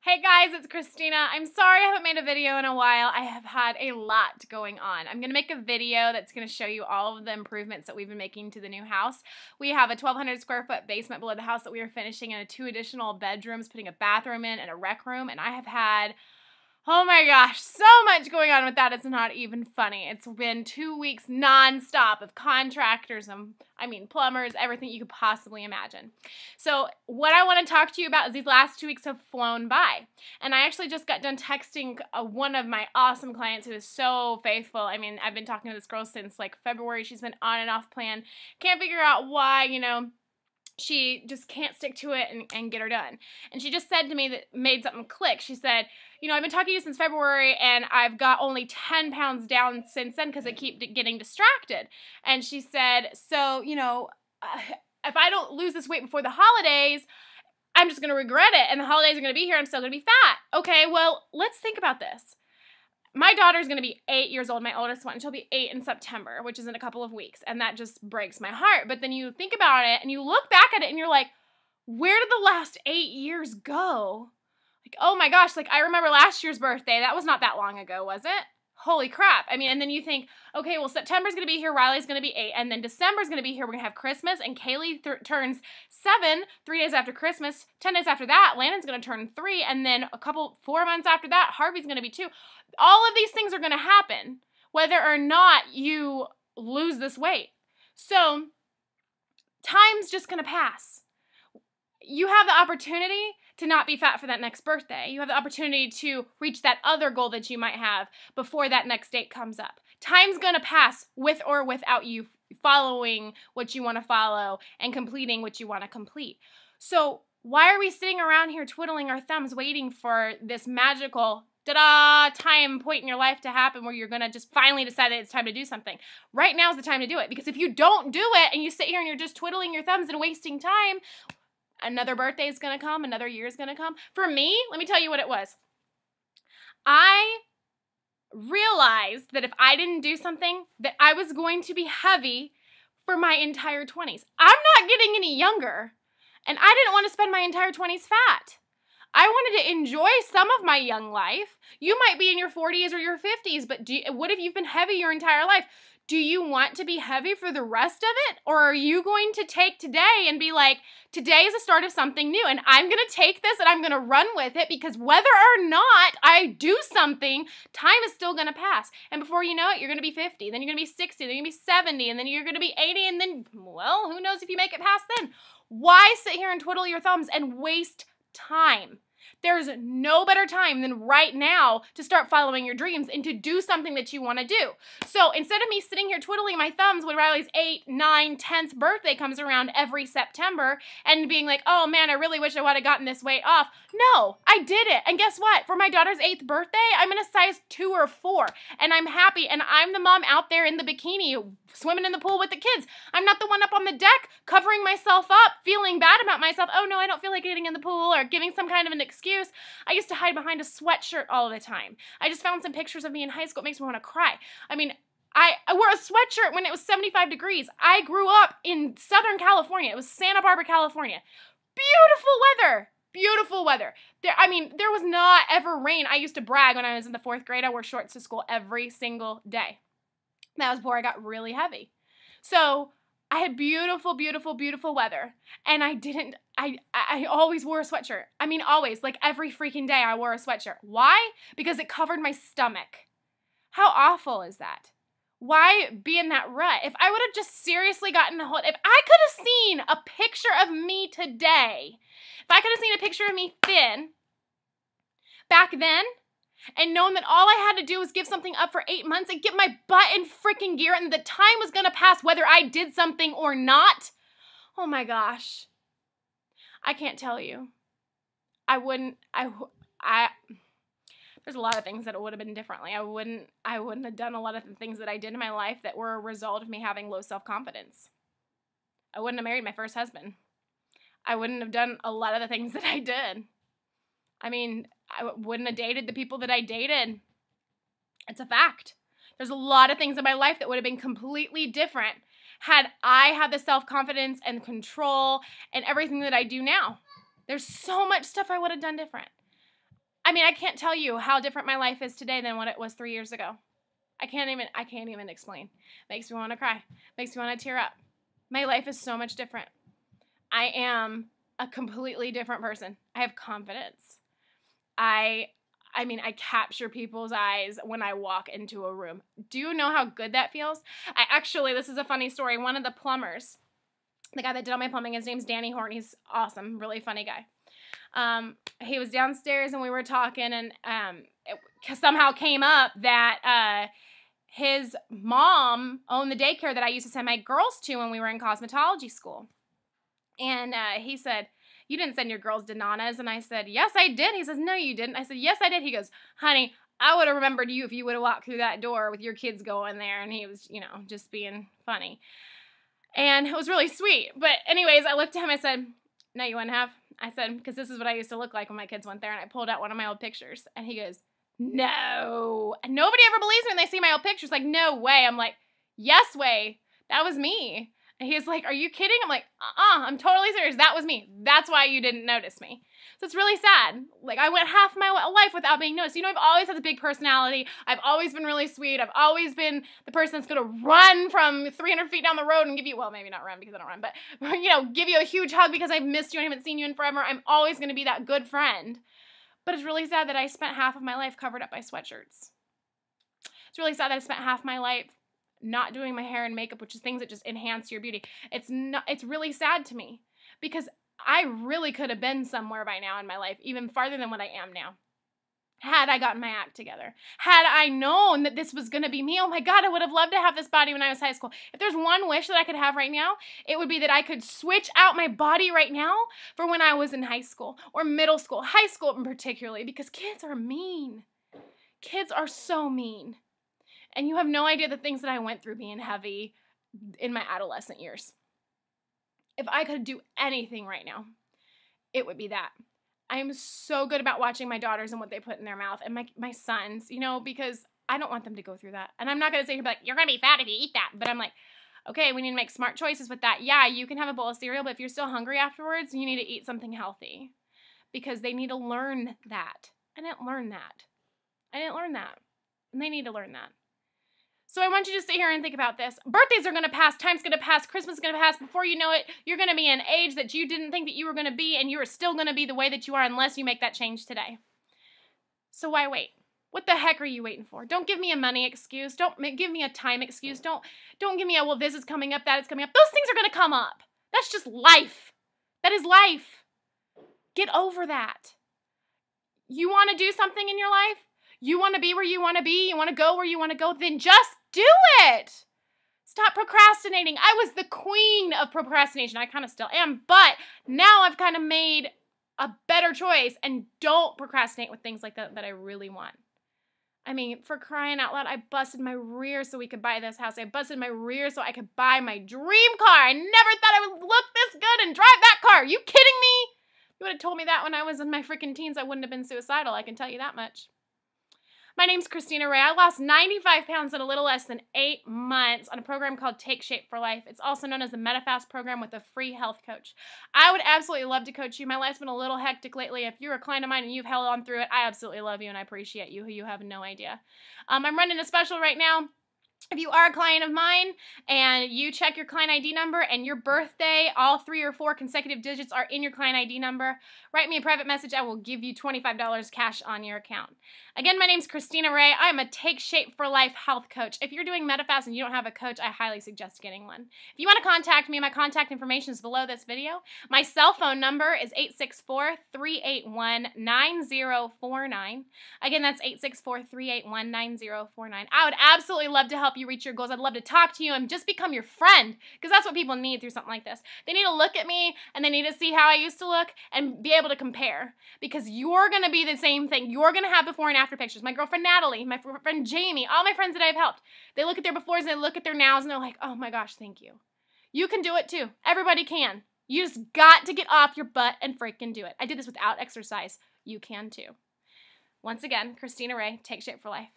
Hey guys, it's Kristina. I'm sorry I haven't made a video in a while. I have had a lot going on. I'm going to make a video that's going to show you all of the improvements that we've been making to the new house. We have a 1,200 square foot basement below the house that we are finishing and 2 additional bedrooms, putting a bathroom in and a rec room, and I have had, oh my gosh, so much going on with that. It's not even funny. It's been 2 weeks nonstop of contractors and plumbers, everything you could possibly imagine. So what I want to talk to you about is these last 2 weeks have flown by. And I actually just got done texting one of my awesome clients who is so faithful. I've been talking to this girl since like February. She's been on and off plan. Can't figure out why, she just can't stick to it and get her done. And she just said to me that made something click. She said, I've been talking to you since February and I've got only 10 pounds down since then because I keep getting distracted. And she said, so, if I don't lose this weight before the holidays, I'm just going to regret it. And the holidays are going to be here. I'm still going to be fat. Okay, well, let's think about this. My daughter's going to be 8 years old, my oldest one. She'll be 8 in September, which is in a couple of weeks. And that just breaks my heart. But then you think about it and you look back at it and you're like, where did the last 8 years go? Like, oh my gosh, like I remember last year's birthday. That was not that long ago, was it? Holy crap. And then you think, okay, well, September's going to be here. Riley's going to be 8. And then December's going to be here. We're going to have Christmas. And Kaylee turns 7 3 days after Christmas. 10 days after that, Landon's going to turn 3. And then 4 months after that, Harvey's going to be 2. All of these things are going to happen whether or not you lose this weight. So time's just going to pass. You have the opportunity to not be fat for that next birthday. You have the opportunity to reach that other goal that you might have before that next date comes up. Time's going to pass with or without you following what you want to follow and completing what you want to complete. So why are we sitting around here twiddling our thumbs waiting for this magical time point in your life to happen where you're going to just finally decide that it's time to do something? Right now is the time to do it, because if you don't do it and you sit here and you're just twiddling your thumbs and wasting time, another birthday is going to come, another year is going to come. For me, let me tell you what it was. I realized that if I didn't do something, that I was going to be heavy for my entire 20s. I'm not getting any younger, and I didn't want to spend my entire 20s fat. I wanted to enjoy some of my young life. You might be in your 40s or your 50s, but what if you've been heavy your entire life? Do you want to be heavy for the rest of it? Or are you going to take today and be like, today is the start of something new, and I'm going to take this and I'm going to run with it, because whether or not I do something, time is still going to pass. And before you know it, you're going to be 50, then you're going to be 60, then you're going to be 70, and then you're going to be 80, and then, well, who knows if you make it past then. Why sit here and twiddle your thumbs and waste time? There's no better time than right now to start following your dreams and to do something that you want to do. So instead of me sitting here twiddling my thumbs when Riley's 8th, 9th, 10th birthday comes around every September and being like, oh man, I really wish I would have gotten this weight off. No, I did it. And guess what? For my daughter's 8th birthday, I'm in a size 2 or 4, and I'm happy, and I'm the mom out there in the bikini swimming in the pool with the kids. I'm not the one up on the deck covering myself up, feeling bad about myself. Oh no, I don't feel like getting in the pool, or giving some kind of an excuse. I used to hide behind a sweatshirt all the time. I just found some pictures of me in high school. It makes me want to cry. I wore a sweatshirt when it was 75 degrees. I grew up in Southern California. It was Santa Barbara, California. Beautiful weather. Beautiful weather. There was not ever rain. I used to brag when I was in the 4th grade. I wore shorts to school every single day. That was before I got really heavy. So I had beautiful, beautiful, beautiful weather, and I always wore a sweatshirt. Always, like every freaking day I wore a sweatshirt. Why? Because it covered my stomach. How awful is that? Why be in that rut? If I would have just seriously gotten a hold, if I could have seen a picture of me today, if I could have seen a picture of me thin back then, and known that all I had to do was give something up for 8 months and get my butt in freaking gear, and the time was going to pass whether I did something or not. Oh my gosh. I can't tell you. There's a lot of things that it would have been differently. I wouldn't have done a lot of the things that I did in my life that were a result of me having low self-confidence. I wouldn't have married my first husband. I wouldn't have done a lot of the things that I did. I wouldn't have dated the people that I dated. It's a fact. There's a lot of things in my life that would have been completely different had I had the self-confidence and control and everything that I do now. There's so much stuff I would have done different. I mean, I can't tell you how different my life is today than what it was 3 years ago. I can't even explain. Makes me want to cry. Makes me want to tear up. My life is so much different. I am a completely different person. I have confidence. I capture people's eyes when I walk into a room. Do you know how good that feels? This is a funny story. One of the plumbers, the guy that did all my plumbing, his name's Danny Horn. He's awesome, really funny guy. He was downstairs and we were talking, and it somehow came up that his mom owned the daycare that I used to send my girls to when we were in cosmetology school. And he said, "You didn't send your girls to Nana's." And I said, "Yes, I did." He says, "No, you didn't." I said, "Yes, I did." He goes, "Honey, I would have remembered you if you would have walked through that door with your kids going there." And he was, just being funny. And it was really sweet. But anyways, I looked at him, I said, "No, you wouldn't have." I said, "Because this is what I used to look like when my kids went there." And I pulled out one of my old pictures. And he goes, "No." And nobody ever believes me when they see my old pictures. Like, "No way." I'm like, "Yes way. That was me." And he's like, "Are you kidding?" I'm like, I'm totally serious. That was me. That's why you didn't notice me. So it's really sad. Like, I went half my life without being noticed. I've always had a big personality. I've always been really sweet. I've always been the person that's going to run from 300 feet down the road and give you, well, maybe not run because I don't run, but, give you a huge hug because I've missed you and I haven't seen you in forever. I'm always going to be that good friend. But it's really sad that I spent half of my life covered up by sweatshirts. It's really sad that I spent half my life not doing my hair and makeup, which is things that just enhance your beauty. It's really sad to me because I really could have been somewhere by now in my life, even farther than what I am now. Had I gotten my act together, had I known that this was going to be me, oh my God, I would have loved to have this body when I was high school. If there's one wish that I could have right now, it would be that I could switch out my body right now for when I was in high school or middle school, high school particularly, because kids are mean. Kids are so mean. And you have no idea the things that I went through being heavy in my adolescent years. If I could do anything right now, it would be that. I am so good about watching my daughters and what they put in their mouth and my sons, because I don't want them to go through that. And I'm not going to say, like, "You're going to be fat if you eat that." But I'm like, okay, we need to make smart choices with that. Yeah, you can have a bowl of cereal, but if you're still hungry afterwards, you need to eat something healthy because they need to learn that. I didn't learn that. And they need to learn that. So I want you to sit here and think about this. Birthdays are going to pass. Time's going to pass. Christmas is going to pass. Before you know it, you're going to be an age that you didn't think that you were going to be, and you are still going to be the way that you are unless you make that change today. So why wait? What the heck are you waiting for? Don't give me a money excuse. Don't give me a time excuse. Don't give me a, well, this is coming up, that is coming up. Those things are going to come up. That's just life. That is life. Get over that. You want to do something in your life? You want to be where you want to be? You want to go where you want to go? Then just do it. Stop procrastinating. I was the queen of procrastination. I kind of still am, but now I've kind of made a better choice and don't procrastinate with things like that I really want. I mean, for crying out loud, I busted my rear so we could buy this house. I busted my rear so I could buy my dream car. I never thought I would look this good and drive that car. Are you kidding me? You would have told me that when I was in my freaking teens, I wouldn't have been suicidal. I can tell you that much. My name's Kristina Ray. I lost 95 pounds in a little less than 8 months on a program called Take Shape for Life. It's also known as the MetaFast program with a free health coach. I would absolutely love to coach you. My life's been a little hectic lately. If you're a client of mine and you've held on through it, I absolutely love you and I appreciate you. You have no idea. I'm running a special right now. If you are a client of mine and you check your client ID number and your birthday, all 3 or 4 consecutive digits are in your client ID number, write me a private message. I will give you $25 cash on your account. Again, my name's Kristina Ray. I'm a Take Shape for Life health coach. If you're doing MetaFast and you don't have a coach, I highly suggest getting one. If you want to contact me, my contact information is below this video. My cell phone number is 864-381-9049. Again, that's 864-381-9049. I would absolutely love to help you reach your goals. I'd love to talk to you and just become your friend because that's what people need through something like this. They need to look at me and they need to see how I used to look and be able to compare because you're going to be the same thing. You're going to have before and after pictures. My girlfriend Natalie, my friend Jamie, all my friends that I've helped, they look at their befores and they look at their nows and they're like, oh my gosh, thank you. You can do it too. Everybody can. You just got to get off your butt and freaking do it. I did this without exercise. You can too. Once again, Kristina Ray, Take Shape for Life.